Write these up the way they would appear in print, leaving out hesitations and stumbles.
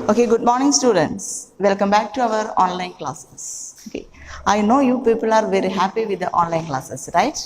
Okay, good morning students. Welcome back to our online classes. Okay, I know you people are very happy with the online classes, right?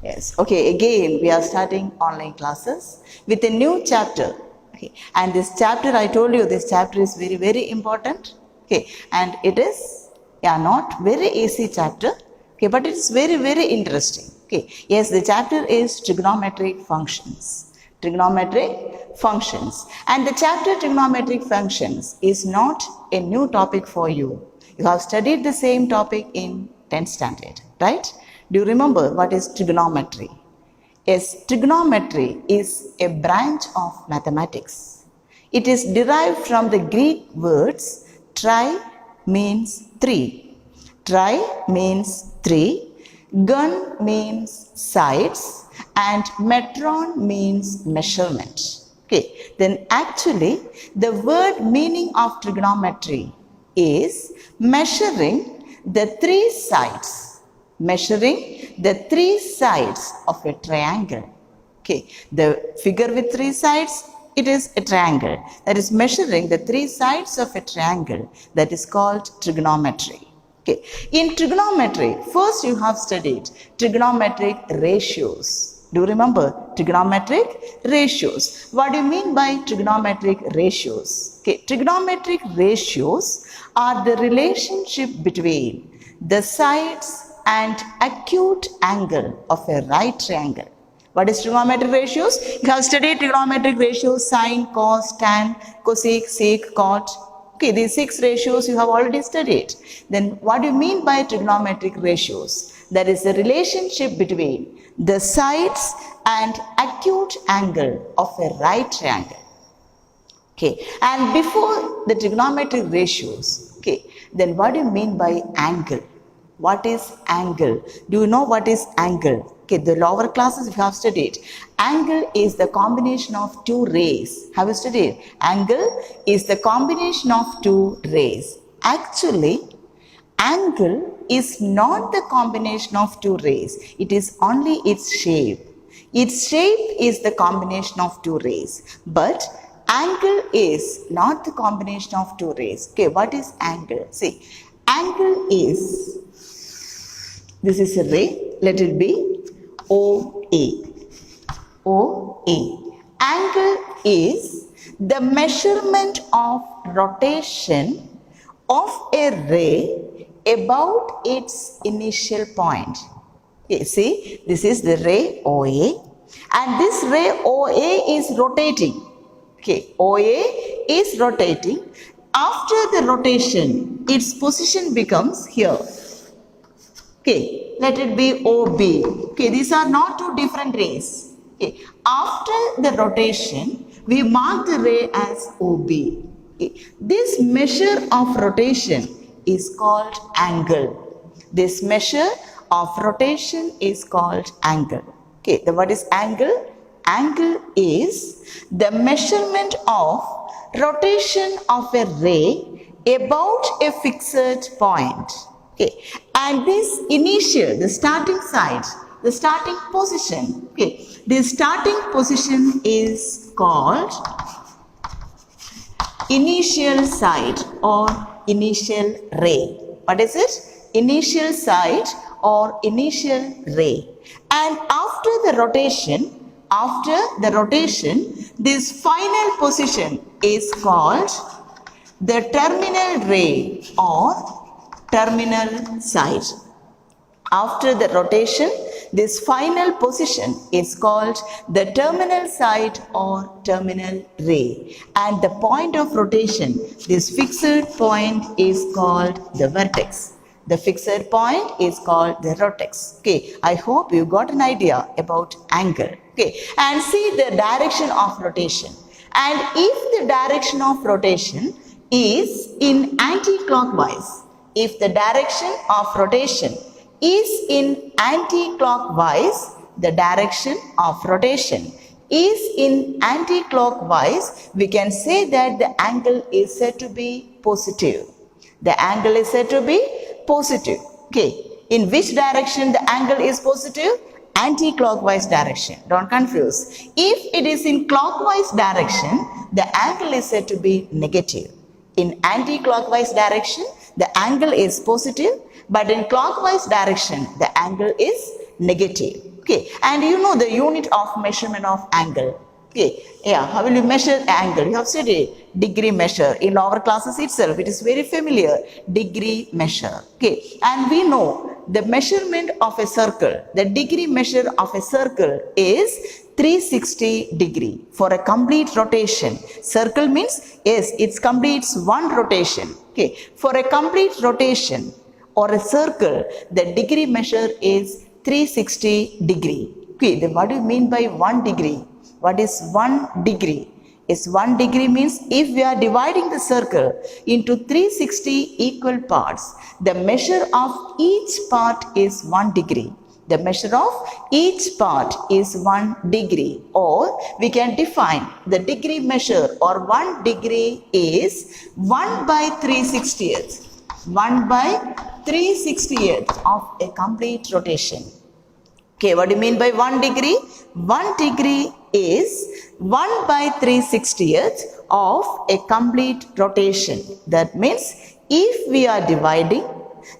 Yes. Okay, again we are starting online classes with a new chapter. Okay, and this chapter, I told you, this chapter is very, very important. Okay, and it is, not very easy chapter. Okay, but it is very, very interesting. Okay, yes, the chapter is trigonometric functions. Trigonometric functions, and the chapter trigonometric functions is not a new topic for you. You have studied the same topic in 10th standard, right? Do you remember what is trigonometry? Yes, trigonometry is a branch of mathematics. It is derived from the Greek words tri means three. Tri means three, gun means sides, and metron means measurement. Okay, then actually the word meaning of trigonometry is measuring the three sides. Measuring the three sides of a triangle. Okay, the figure with three sides, it is a triangle. That is measuring the three sides of a triangle. That is called trigonometry. Okay. In trigonometry, first you have studied trigonometric ratios. Do you remember trigonometric ratios? What do you mean by trigonometric ratios? Okay. Trigonometric ratios are the relationship between the sides and acute angle of a right triangle. What is trigonometric ratios? You have studied trigonometric ratios: sine, cos, tan, cosec, sec, cot. Okay, these 6 ratios you have already studied. Then what do you mean by trigonometric ratios? That is the relationship between the sides and acute angle of a right triangle. Okay, and before the trigonometric ratios, okay, then what do you mean by angle? What is angle? Do you know what is angle? Okay, the lower classes you have studied. Angle is the combination of two rays. Have you studied? Angle is the combination of two rays. Actually, angle is not the combination of two rays. It is only its shape. Its shape is the combination of two rays. But angle is not the combination of two rays. Okay, what is angle? See, angle is, this is a ray, let it be OA. OA. Angle is the measurement of rotation of a ray about its initial point. Okay, see, this is the ray OA, and this ray OA is rotating. Okay, OA is rotating. After the rotation, its position becomes here. Okay, let it be OB. Okay, these are not two different rays. Okay, after the rotation, we mark the ray as OB. Okay, this measure of rotation is called angle. This measure of rotation is called angle. Okay, the word is angle. Angle is the measurement of rotation of a ray about a fixed point. Okay, and this initial, the starting side, the starting position, okay, the starting position is called initial side or initial ray. What is it? Initial side or initial ray. And after the rotation, this final position is called the terminal ray or terminal side. After the rotation, this final position is called the terminal side or terminal ray. And the point of rotation, this fixed point, is called the vertex. The fixed point is called the vertex. Okay, I hope you got an idea about angle. Okay, and see the direction of rotation. And if the direction of rotation is in anti-clockwise, if the direction of rotation is in anti-clockwise, the direction of rotation is in anti-clockwise, we can say that the angle is said to be positive. The angle is said to be positive. Okay, in which direction the angle is positive? Anti-clockwise direction. Don't confuse. If it is in clockwise direction, the angle is said to be negative. In anti-clockwise direction, the angle is positive, but in clockwise direction, the angle is negative. Okay, and you know the unit of measurement of angle. Okay, yeah, how will you measure angle? You have studied degree measure. In our classes itself, it is very familiar, degree measure. Okay, and we know the measurement of a circle, the degree measure of a circle is 360 degree for a complete rotation. Circle means, yes, it completes one rotation. Okay, for a complete rotation or a circle, the degree measure is 360 degree. Okay, then what do you mean by 1 degree? What is 1 degree? Is 1 degree means if we are dividing the circle into 360 equal parts, the measure of each part is 1 degree. The measure of each part is 1 degree, or we can define the degree measure or 1 degree is 1 by 360th. 1 by 360th of a complete rotation. Okay, what do you mean by 1 degree? 1 degree is 1 by 360th of a complete rotation. That means if we are dividing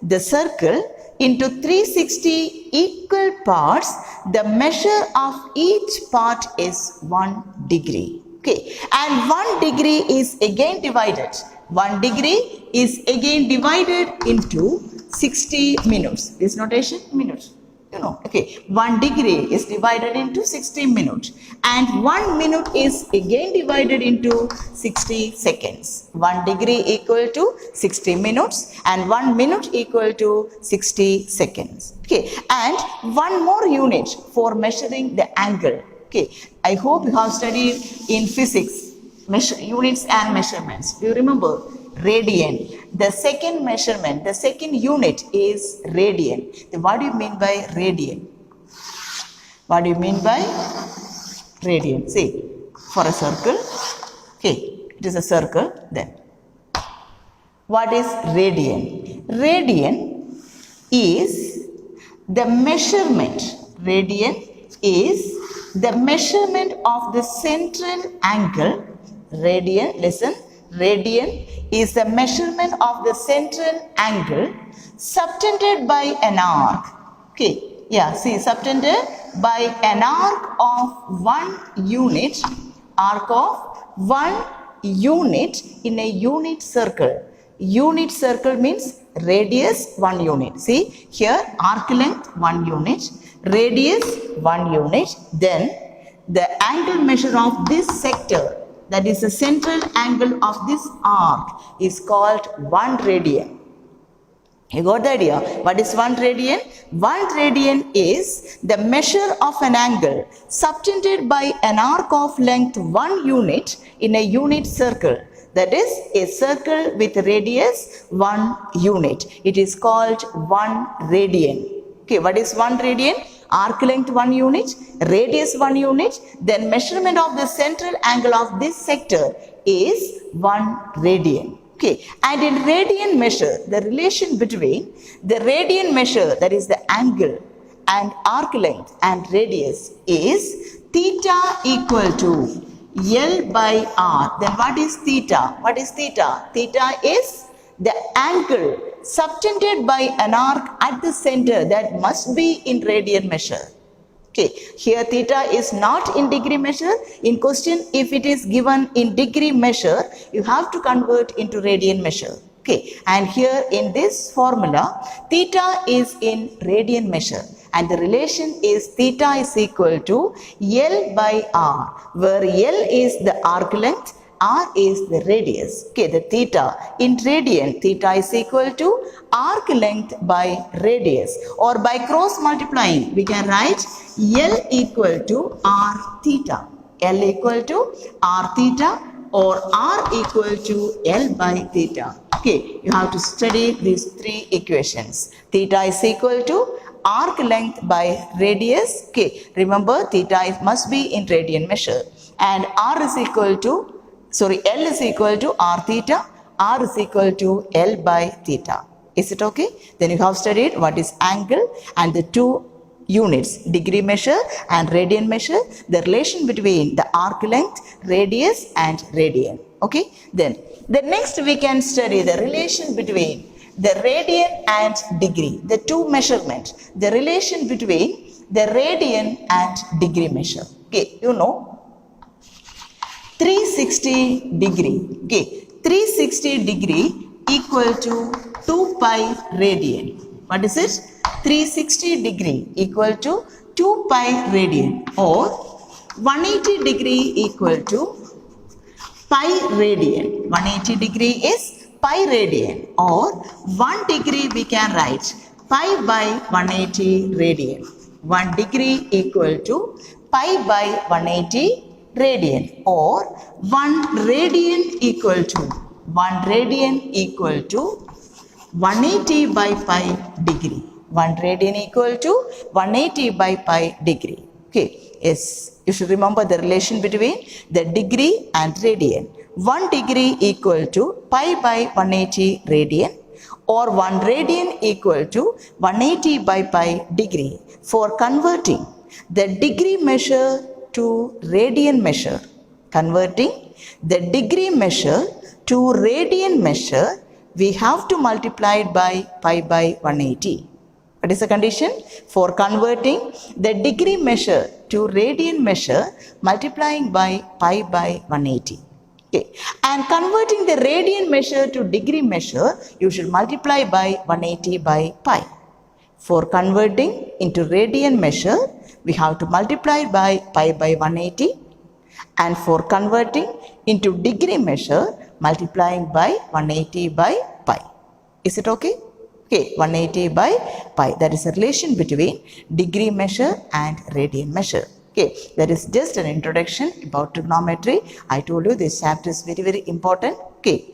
the circle into 360 equal parts, the measure of each part is 1 degree. Okay, and 1 degree is again divided. 1 degree is again divided into 60 minutes. This notation, minutes. You know, okay, 1 degree is divided into 60 minutes and 1 minute is again divided into 60 seconds. 1 degree equal to 60 minutes and 1 minute equal to 60 seconds. Okay, and one more unit for measuring the angle. Okay, I hope you have studied in physics, units and measurements. Do you remember? Radian. The second measurement, the second unit is radian. Then what do you mean by radian? What do you mean by radian? See, for a circle, okay, it is a circle. Then what is radian? Radian is the measurement. Radian is the measurement of the central angle. Radian, listen. Radian is the measurement of the central angle subtended by an arc. Okay, yeah, see, subtended by an arc of 1 unit, arc of 1 unit in a unit circle. Unit circle means radius 1 unit. See, here arc length 1 unit, radius 1 unit, then the angle measure of this sector, that is the central angle of this arc, is called 1 radian. You got the idea? What is 1 radian? 1 radian is the measure of an angle subtended by an arc of length 1 unit in a unit circle. That is a circle with radius 1 unit. It is called 1 radian. Okay, what is 1 radian? Arc length 1 unit, radius 1 unit, then measurement of the central angle of this sector is 1 radian. Okay, and in radian measure, the relation between the radian measure, that is the angle, and arc length and radius is theta equal to L by R. Then what is theta? What is theta? Theta is the angle subtended by an arc at the center that must be in radian measure. Okay, here theta is not in degree measure. In question, if it is given in degree measure, you have to convert into radian measure. Okay, and here in this formula, theta is in radian measure and the relation is theta is equal to L by R, where L is the arc length, R is the radius. Okay, the theta in radian, theta is equal to arc length by radius, or by cross multiplying we can write L equal to R theta. L equal to R theta or R equal to L by theta. Okay, you have to study these 3 equations. Theta is equal to arc length by radius. Okay, remember theta must be in radian measure, and R is equal to L is equal to R theta, R is equal to L by theta. Is it okay? Then you have studied what is angle and the 2 units, degree measure and radian measure, the relation between the arc length, radius and radian. Okay, then the next we can study the relation between the radian and degree, the two measurements, the relation between the radian and degree measure. Okay, you know 360 degree. Okay, 360 degree equal to 2 pi radian. What is it? 360 degree equal to 2 pi radian, or 180 degree equal to pi radian. 180 degree is pi radian, or 1 degree we can write pi by 180 radian. 1 degree equal to pi by 180 radian, or 1 radian equal to 180 by pi degree. 1 radian equal to 180 by pi degree. Okay, yes, you should remember the relation between the degree and radian. 1 degree equal to pi by 180 radian, or 1 radian equal to 180 by pi degree. For converting the degree measure to radian measure, converting the degree measure to radian measure, we have to multiply it by pi by 180. What is the condition? For converting the degree measure to radian measure, multiplying by pi by 180. Okay. And converting the radian measure to degree measure, you should multiply by 180 by pi. For converting into radian measure, we have to multiply by pi by 180. And for converting into degree measure, multiplying by 180 by pi. Is it okay? Okay, 180 by pi. That is a relation between degree measure and radian measure. Okay, that is just an introduction about trigonometry. I told you this chapter is very, very important. Okay.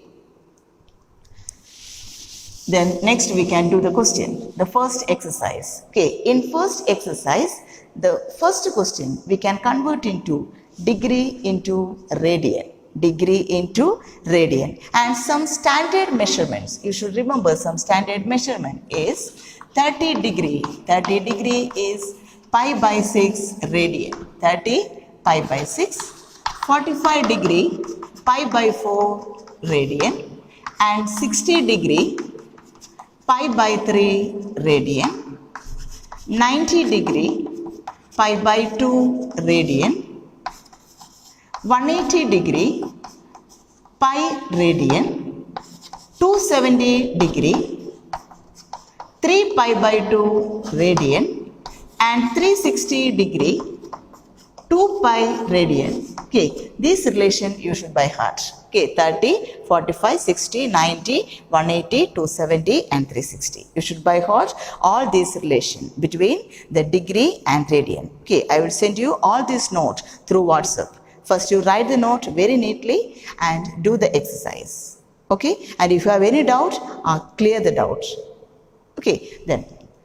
Then next we can do the question, the first exercise. Okay, in first exercise, the first question we can convert into degree into radian. Degree into radian, and some standard measurements. You should remember some standard measurement is 30 degree. 30 degree is pi by 6 radian. 30 pi by 6. 45 degree pi by 4 radian, and 60 degree pi by 3 radian. 90 degree pi by 2 radian. 180 degree pi radian. 270 degree 3 pi by 2 radian, and 360 degree 2 pi radian. Okay, this relation you should by heart. Okay, 30, 45, 60, 90, 180, 270 and 360. You should by heart all these relation between the degree and radian. Okay, I will send you all this note through WhatsApp. First you write the note very neatly and do the exercise. Okay, and if you have any doubt, clear the doubt. Okay, then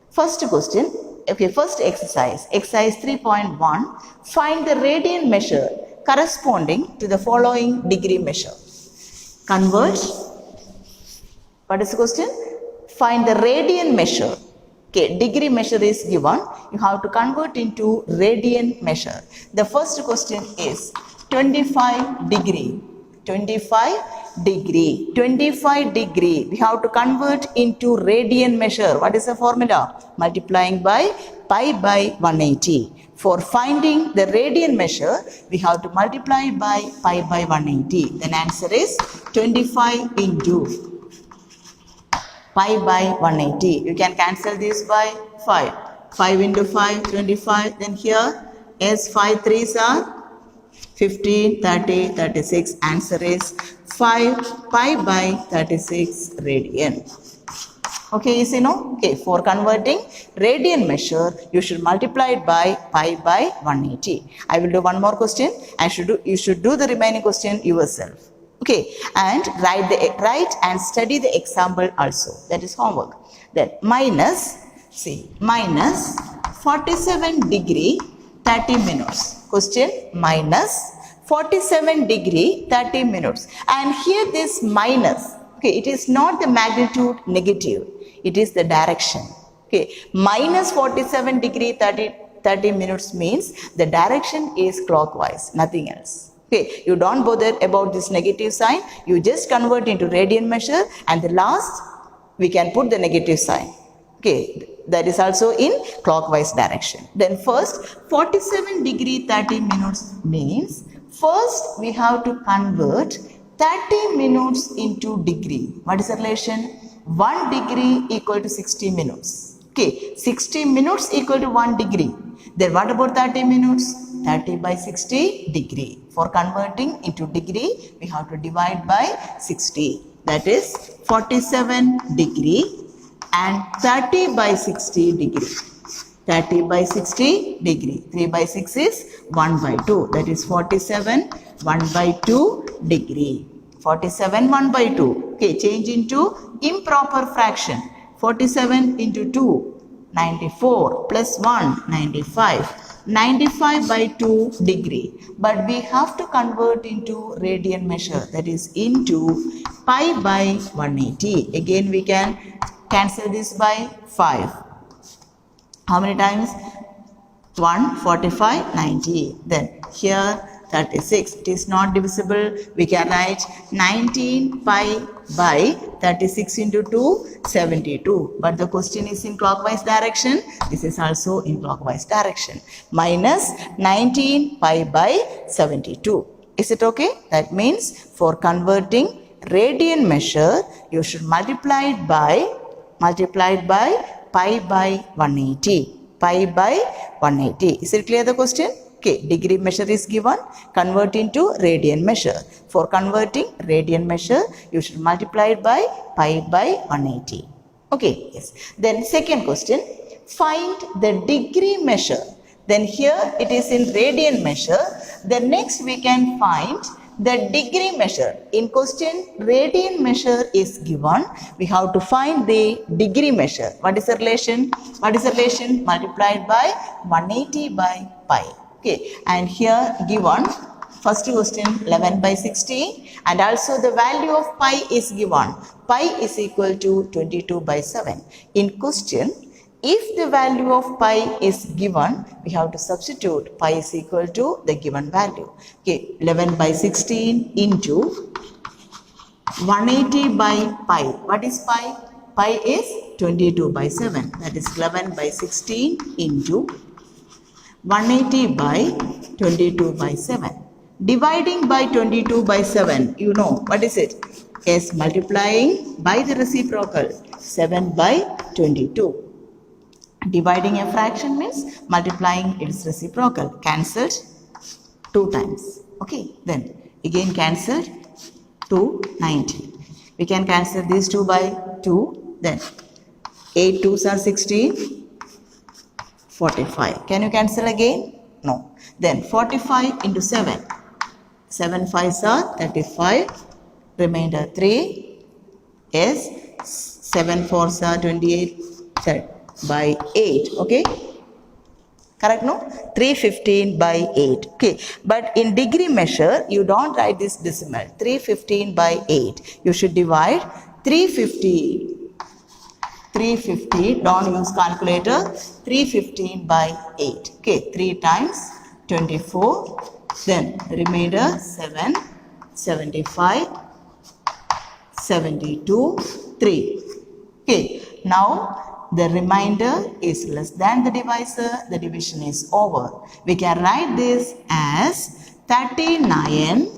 first question. Okay, first exercise, exercise 3.1, find the radian measure corresponding to the following degree measure. Convert. What is the question? Find the radian measure. Okay, degree measure is given. You have to convert into radian measure. The first question is 25 degree. 25 degree. 25 degree. We have to convert into radian measure. What is the formula? Multiplying by pi by 180. For finding the radian measure, we have to multiply by pi by 180. Then answer is 25 into pi by 180. You can cancel this by 5. 5 into 5, 25. Then here, yes, 5 3s are 15, 30, 36. Answer is 5 pi by 36 radian. Okay, easy no? Okay, for converting radian measure, you should multiply it by pi by 180. I will do one more question. You should do the remaining question yourself. Okay, and write and study the example also. That is homework. Then minus 47 degree 30 minutes. Question minus 47 degree 30 minutes. And here this minus, okay, it is not the magnitude negative. It is the direction. Okay, minus 47 degree 30 minutes means the direction is clockwise, nothing else. Okay, you don't bother about this negative sign. You just convert into radian measure, and the last we can put the negative sign. Okay, that is also in clockwise direction. Then first 47 degree 30 minutes means first we have to convert 30 minutes into degree. What is the relation? 1 degree equal to 60 minutes. Okay, 60 minutes equal to 1 degree. Then what about 30 minutes? 30 by 60 degree. For converting into degree, we have to divide by 60. That is 47 degree and 30 by 60 degree. 30 by 60 degree. 3 by 6 is 1 by 2. That is 47 1 by 2 degree. 47 1 by 2. Okay, change into improper fraction. 47 into 2, 94 plus 1, 95. 95 by 2 degree. But we have to convert into radian measure. That is into pi by 180. Again we can cancel this by 5. How many times? 1, 45, 90. Then here 36. It is not divisible. We can write 19 pi by 36 into 2, 72. But the question is in clockwise direction. This is also in clockwise direction. Minus 19 pi by 72. Is it okay? That means for converting radian measure, you should multiply it by pi by 180. Pi by 180. Is it clear the question? Okay, degree measure is given, convert into radian measure. For converting radian measure, you should multiply it by pi by 180. Okay, yes. Then second question, find the degree measure. Then here it is in radian measure. Then next we can find the degree measure. In question, radian measure is given. We have to find the degree measure. What is the relation? What is the relation? Multiplied by 180 by pi. Okay, and here given first question 11 by 60, and also the value of pi is given. Pi is equal to 22 by 7. In question, if the value of pi is given, we have to substitute pi is equal to the given value. Okay, 11 by 16 into 180 by pi. What is pi? Pi is 22 by 7. That is 11 by 16 into 180 by 22 by 7. Dividing by 22 by 7, you know, what is it? Yes, multiplying by the reciprocal, 7 by 22. Dividing a fraction means multiplying its reciprocal. Cancelled 2 times. Okay, then again cancelled 2, 90. We can cancel these 2 by 2. Then 8 2s are 16. 45. Can you cancel again? No. Then 45 into 7. 7 5s are 35. Remainder 3 is 7 4s are 28 by 8. Okay. Correct, no? 315 by 8. Okay. But in degree measure, you don't write this decimal. 315 by 8. You should divide 350. 350, don't use calculator, 315 by 8. Okay, 3 times 24, then remainder 7, 75, 72, 3. Okay, now the remainder is less than the divisor, the division is over. We can write this as 39,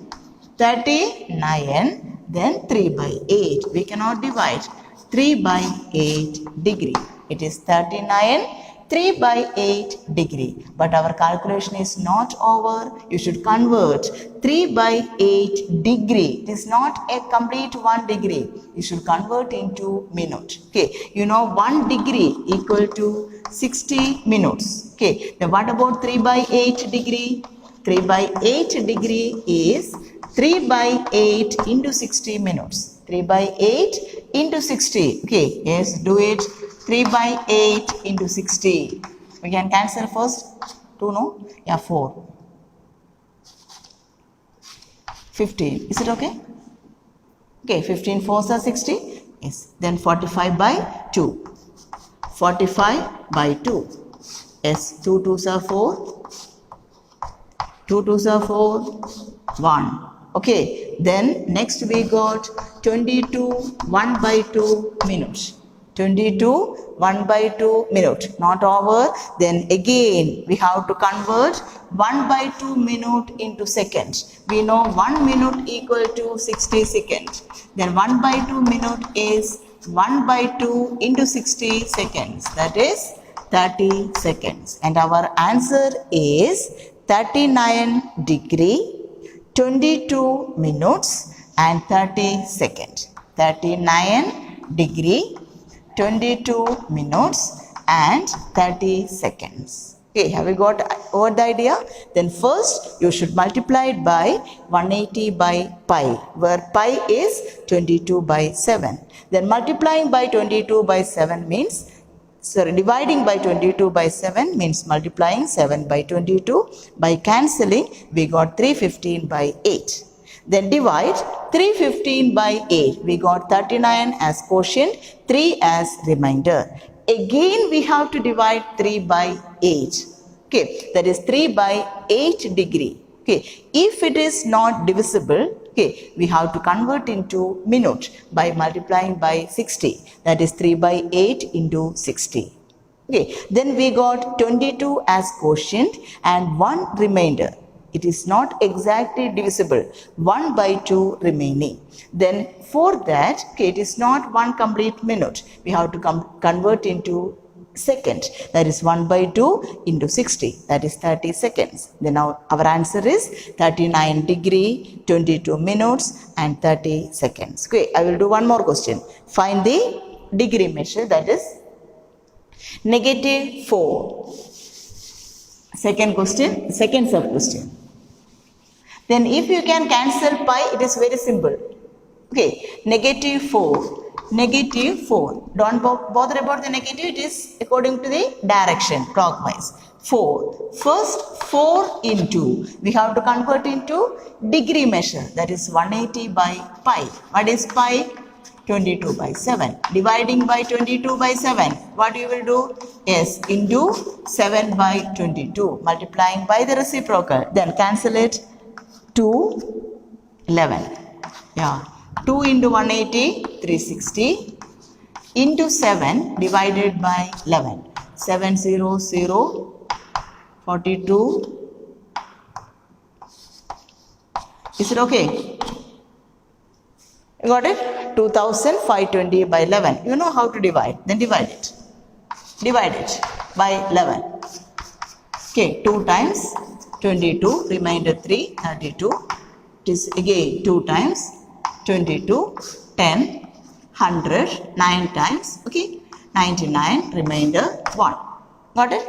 then 3 by 8. We cannot divide 3 by 8 degree. It is 39, 3 by 8 degree. But our calculation is not over. You should convert 3 by 8 degree. It is not a complete 1 degree. You should convert into minute. Okay. You know 1 degree equal to 60 minutes. Okay. Now what about 3 by 8 degree? 3 by 8 degree is 3 by 8 into 60 minutes. 3 by 8 into 60. Okay, yes, do it. 3 by 8 into 60. We can cancel first. 2, no? Yeah, 4. 15. Is it okay? Okay, 15 4s are 60. Yes. Then 45 by 2. 45 by 2. Yes, 2 2s are 4. 2 2s are 4. 1. Okay, then next we got 22 1 by 2 minutes. 22 1 by 2 minute, not over. Then again we have to convert 1 by 2 minute into seconds. We know 1 minute equal to 60 seconds. Then 1 by 2 minute is 1 by 2 into 60 seconds, that is 30 seconds. And our answer is 39 degree, 22 minutes and 30 seconds. 39 degree, 22 minutes and 30 seconds. Okay, have you got over the idea? Then first you should multiply it by 180 by pi, where pi is 22 by 7. Then multiplying by 22 by 7 means, dividing by 22 by 7 means multiplying 7 by 22. By cancelling, we got 315 by 8. Then divide 315 by 8. We got 39 as quotient, 3 as remainder. Again, we have to divide 3 by 8. Okay, that is 3 by 8 degree. Okay, if it is not divisible, okay, we have to convert into minute by multiplying by 60. That is 3 by 8 into 60. Okay, then we got 22 as quotient and 1 remainder. It is not exactly divisible. 1 by 2 remaining. Then for that, okay, it is not 1 complete minute. We have to convert into second. That is 1 by 2 into 60. That is 30 seconds. Then our answer is 39 degree, 22 minutes and 30 seconds. Okay, I will do one more question. Find the degree measure, that is -4. Second question, second sub question. Then if you can cancel pi, it is very simple. Okay, -4. -4. Don't bother about the negative, it is according to the direction, clockwise. 4. First 4 into, we have to convert into degree measure, that is 180 by pi. What is pi? 22 by 7. Dividing by 22 by 7, what you will do? Yes, into 7 by 22. Multiplying by the reciprocal, then cancel it. 2, 11. Yeah. 2 into 180, 360 into 7 divided by 11. 700, 42. Is it okay? You got it? 2520 by 11. You know how to divide. Then divide it. Divide it by 11. Okay, 2 times 22, remainder 3, 32. It is again 2 times 22, 10, 100, 9 times, okay, 99, remainder 1. Got it?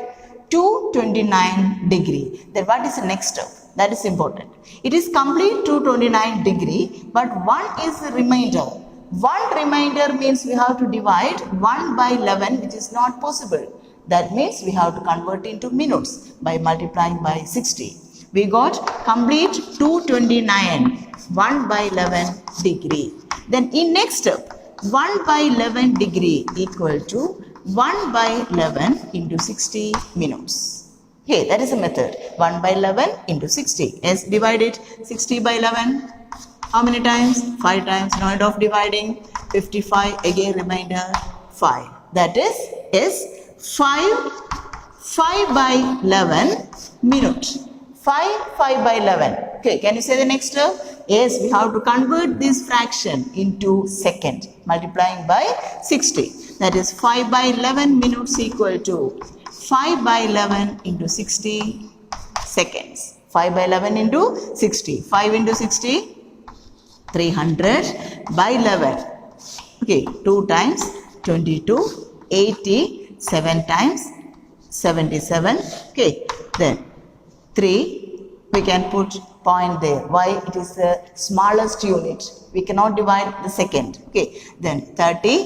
229 degree. Then what is the next step? That is important. It is complete 229 degree, but 1 is the remainder. 1 remainder means we have to divide 1 by 11, which is not possible. That means we have to convert into minutes by multiplying by 60. We got complete 229, 1 by 11 degree. Then in next step, 1 by 11 degree equal to 1 by 11 into 60 minutes. Okay, that is a method. 1 by 11 into 60. Yes, divide it. 60 by 11. How many times? 5 times. No need of dividing. 55. Again remainder 5. That is 5 by 11 minutes. 5 by 11. Okay, can you say the next step? Yes, we have to convert this fraction into second, multiplying by 60. That is 5 by 11 minutes equal to 5 by 11 into 60 seconds. 5 by 11 into 60. 5 into 60, 300 by 11. Okay, 2 times 22, 80, 7 times 77. Okay, then 3, we can put point there. Why? It is the smallest unit. We cannot divide the second. Okay, then 30,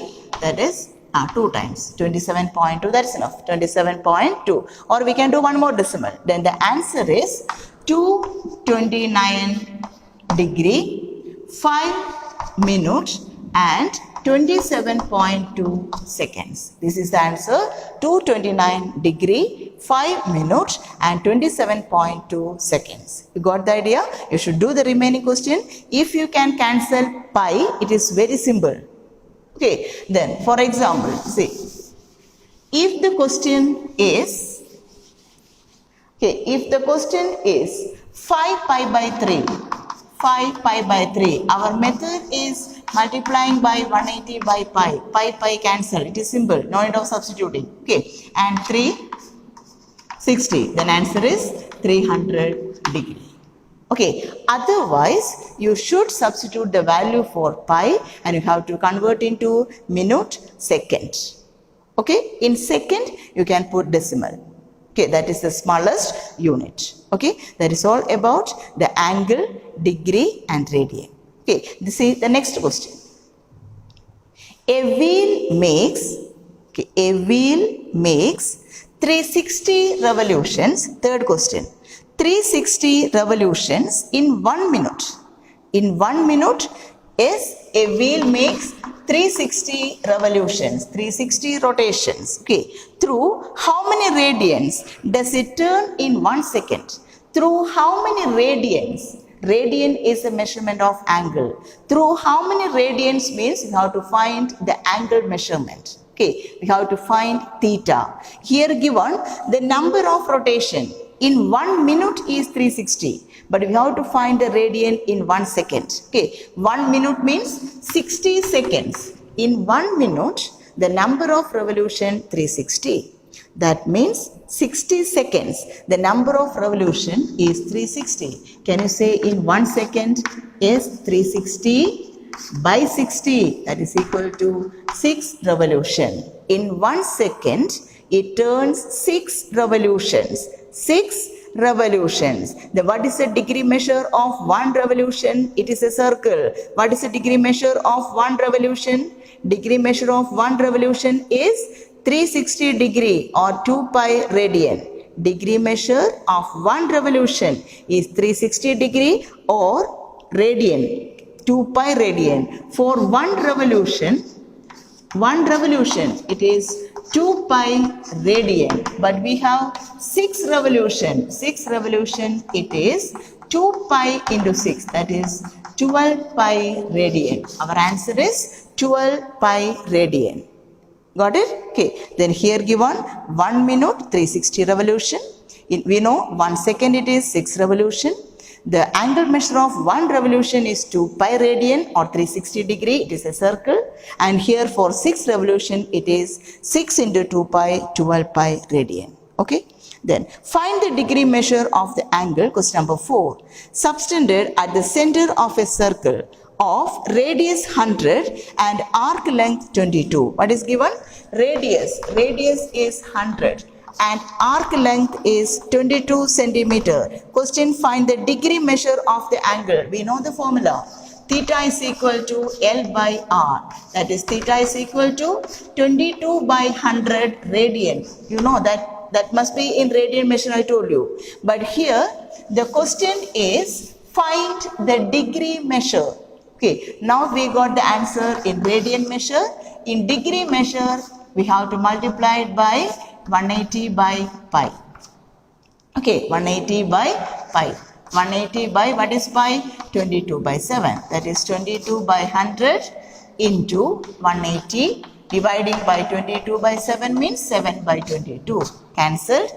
that is 2 times 27.2, that is enough. 27.2, or we can do one more decimal. Then the answer is 229 degree, 5 minutes and 27.2 seconds. This is the answer. 229 degree, 5 minutes and 27.2 seconds. You got the idea? You should do the remaining question. If you can cancel pi, it is very simple. Okay, then for example, see, if the question is, if the question is 5 pi by 3, 5 pi by 3, our method is multiplying by 180 by pi cancel, it is simple, no need of substituting, okay, and 360, then answer is 300 degree. Okay, otherwise you should substitute the value for pi and you have to convert into minute, second. Okay, in second you can put decimal. Okay, that is the smallest unit. Okay, that is all about the angle, degree and radian. Okay, this is the next question. A wheel makes 360 revolutions. Third question. 360 revolutions in 1 minute. In 1 minute, yes, a wheel makes 360 revolutions, 360 rotations. Okay, through how many radians does it turn in 1 second? Through how many radians? Radian is a measurement of angle. Through how many radians means you have to find the angle measurement. Okay, we have to find theta. Here given the number of rotation in 1 minute is 360, but we have to find the radian in 1 second. Okay, 1 minute means 60 seconds. In 1 minute, the number of revolution 360. That means 60 seconds. The number of revolution is 360. Can you say in 1 second is 360 by 60? That is equal to 6 revolution. In 1 second, it turns 6 revolutions. 6 revolutions. Then what is the degree measure of 1 revolution? It is a circle. What is the degree measure of 1 revolution? Degree measure of 1 revolution is 360 degree or 2 pi radian. Degree measure of 1 revolution is 360 degree or radian, 2 pi radian. For 1 revolution, it is 2 pi radian, but we have 6 revolution. 6 revolution, it is 2 pi into 6, that is 12 pi radian. Our answer is 12 pi radian. Got it? Okay. Then here given 1 minute 360 revolution. We know 1 second it is 6 revolution. The angle measure of 1 revolution is 2 pi radian or 360 degree. It is a circle. And here for 6 revolution it is 6 into 2 pi 12 pi radian. Okay. Then find the degree measure of the angle. Question number 4. Subtended at the center of a circle of radius 100 and arc length 22. What is given? Radius is 100 and arc length is 22 centimeter. Question, find the degree measure of the angle. We know the formula. Theta is equal to L by R. That is theta is equal to 22 by 100 radian. You know that must be in radian measure, I told you. But here the question is find the degree measure. Okay, now we got the answer in radian measure. In degree measure, we have to multiply it by 180 by pi. Okay, 180 by pi. 180 by what is pi? 22 by 7. That is 22 by 100 into 180. Dividing by 22 by 7 means 7 by 22. Cancelled.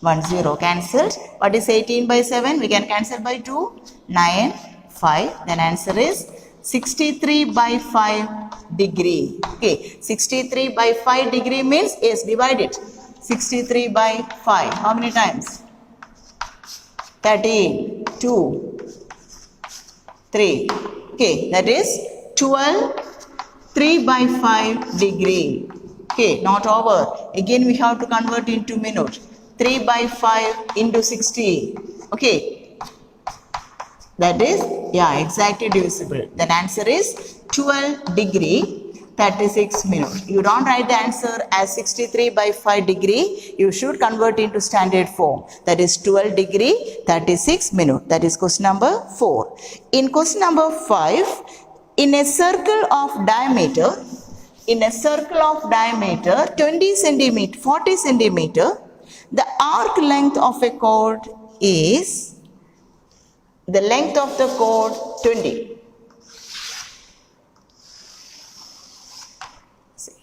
1 0 cancelled. What is 18 by 7? We can cancel by 2. 9. 5, then answer is 63 by 5 degree. Okay, 63 by 5 degree means, yes, divide it. 63 by 5. How many times? 13, 2, 3. Okay, that is 12, 3 by 5 degree. Okay, not over. Again, we have to convert into minute. 3 by 5 into 60. Okay. That is, yeah, exactly divisible. Then answer is 12 degree 36 minutes. You don't write the answer as 63 by 5 degree. You should convert into standard form. That is 12 degree 36 minutes. That is question number 4. In question number 5, in a circle of diameter 20 centimeter, 40 centimeter, The arc length of a chord is the length of the chord 20. See,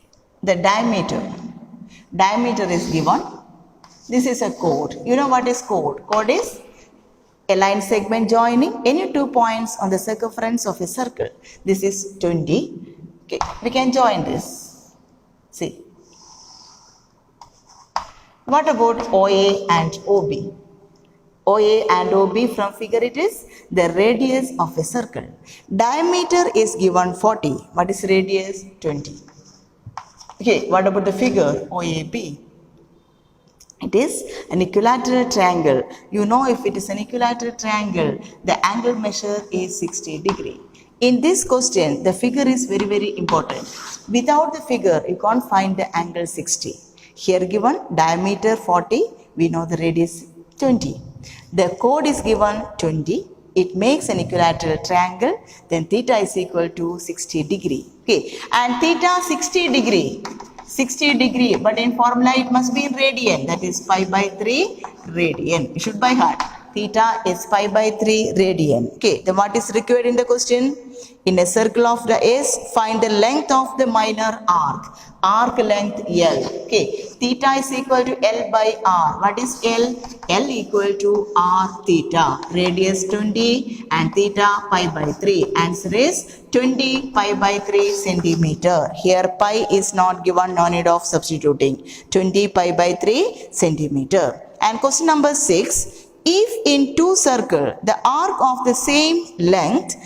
the diameter is given. This is a chord. You know what is chord? Chord is a line segment joining any 2 points on the circumference of a circle. This is 20. Okay, we can join this. See. What about OA and OB? OA and OB from figure, it is the radius of a circle. Diameter is given 40. What is radius? 20. Okay, what about the figure OAB? It is an equilateral triangle. You know, if it is an equilateral triangle, the angle measure is 60 degree. In this question, the figure is very, very important. Without the figure, you can't find the angle 60. Here given diameter 40, we know the radius 20. The chord is given 20. It makes an equilateral triangle. Then theta is equal to 60 degree. Okay, and theta 60 degree. 60 degree, but in formula it must be in radian, that is pi by 3 radian. You should by heart. Theta is pi by 3 radian. Okay, then what is required in the question? In a circle of the S, find the length of the minor arc. Arc length L. Okay, theta is equal to L by R. What is L? L equal to R theta. Radius 20 and theta pi by 3. Answer is 20 pi by 3 centimeter. Here pi is not given, no need of substituting. 20 pi by 3 centimeter. And question number 6. If in two circles the arc of the same length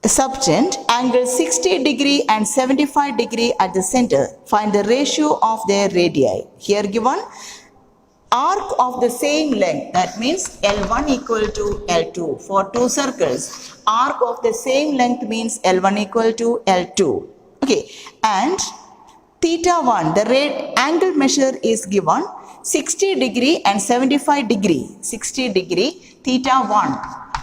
subtend angle 60 degree and 75 degree at the center, find the ratio of their radii. Here given arc of the same length, that means L1 equal to L2 for two circles. Arc of the same length means L1 equal to L2. Okay, and theta 1, the angle measure is given 60 degree and 75 degree. 60 degree, theta 1.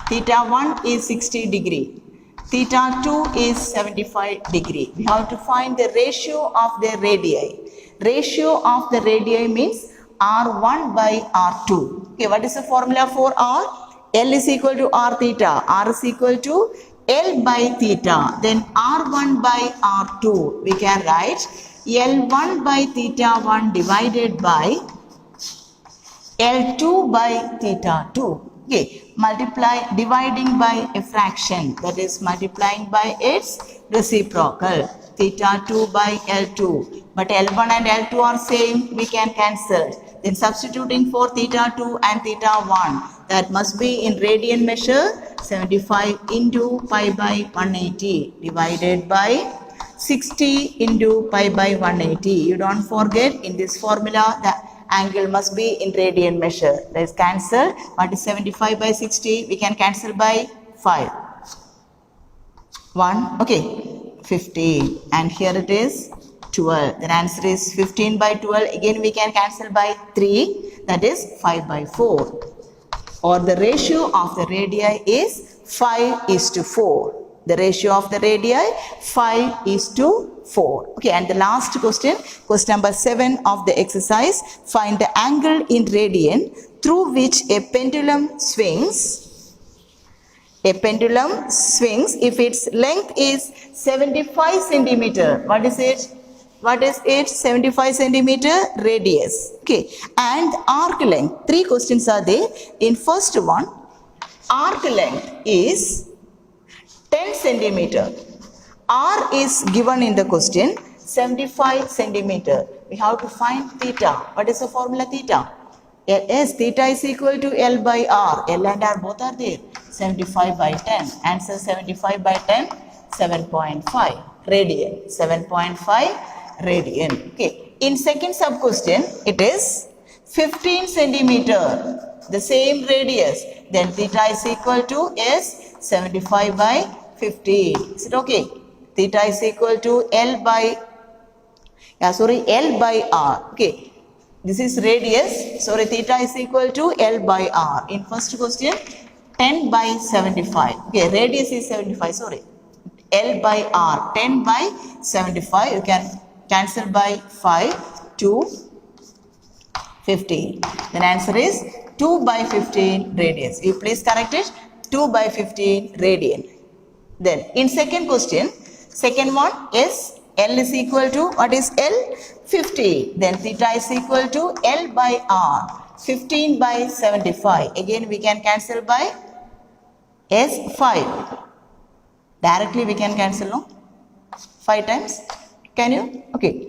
Theta 1 is 60 degree. Theta 2 is 75 degree. We have to find the ratio of their radii. Ratio of the radii means R1 by R2. Okay, what is the formula for R? L is equal to R theta. R is equal to L by theta. Then R1 by R2. We can write L1 by theta 1 divided by L2 by theta 2. Okay, dividing by a fraction, that is multiplying by its reciprocal, theta 2 by L2. But L1 and L2 are same, we can cancel. Then substituting for theta 2 and theta 1, that must be in radian measure, 75 into pi by 180 divided by 60 into pi by 180. You don't forget, in this formula the angle must be in radian measure. Let's cancel. What is 75 by 60? We can cancel by 5. 1. Okay. 15. And here it is 12. The answer is 15 by 12. Again we can cancel by 3. That is 5 by 4. Or the ratio of the radii is 5:4. The ratio of the radii 5:4. Okay, and the last question number 7 of the exercise. Find the angle in radian through which a pendulum swings. A pendulum swings if its length is 75 centimeter. What is it? What is it? 75 centimeter radius. Okay, and arc length. 3 questions are there. In first one, arc length is 10 centimeter. R is given in the question 75 centimeter. We have to find theta. What is the formula theta? Yes, theta is equal to L by R. L and R both are there. 75 by 10. Answer 75 by 10, 7.5 radian. 7.5 radian. Okay. In second sub question, it is 15 centimeter. The same radius. Then theta is equal to S 75 by 15. Is it okay? Theta is equal to L by R. Okay. This is radius. Sorry, theta is equal to L by R. In first question, 10 by 75. Okay, radius is 75. Sorry. L by R. 10 by 75. You can cancel by 5. 2. 15. Then answer is 2 by 15 radians. You please correct it. 2 by 15 radian. Then in second question, second one is L is equal to, what is L? 15. Then theta is equal to L by R. 15 by 75. Again we can cancel by S5. Directly we can cancel, no? 5 times. Can you? Okay.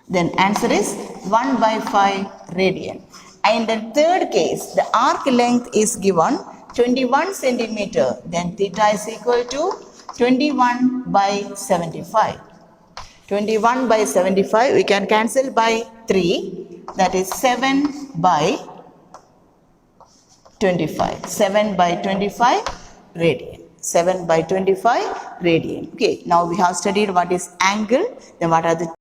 Then answer is 1 by 5 radian. And the third case, the arc length is given 21 centimeter. Then theta is equal to 21 by 75. 21 by 75 we can cancel by 3. That is 7 by 25. 7 by 25 radian. 7 by 25 radian. Okay, now we have studied what is angle, then what are the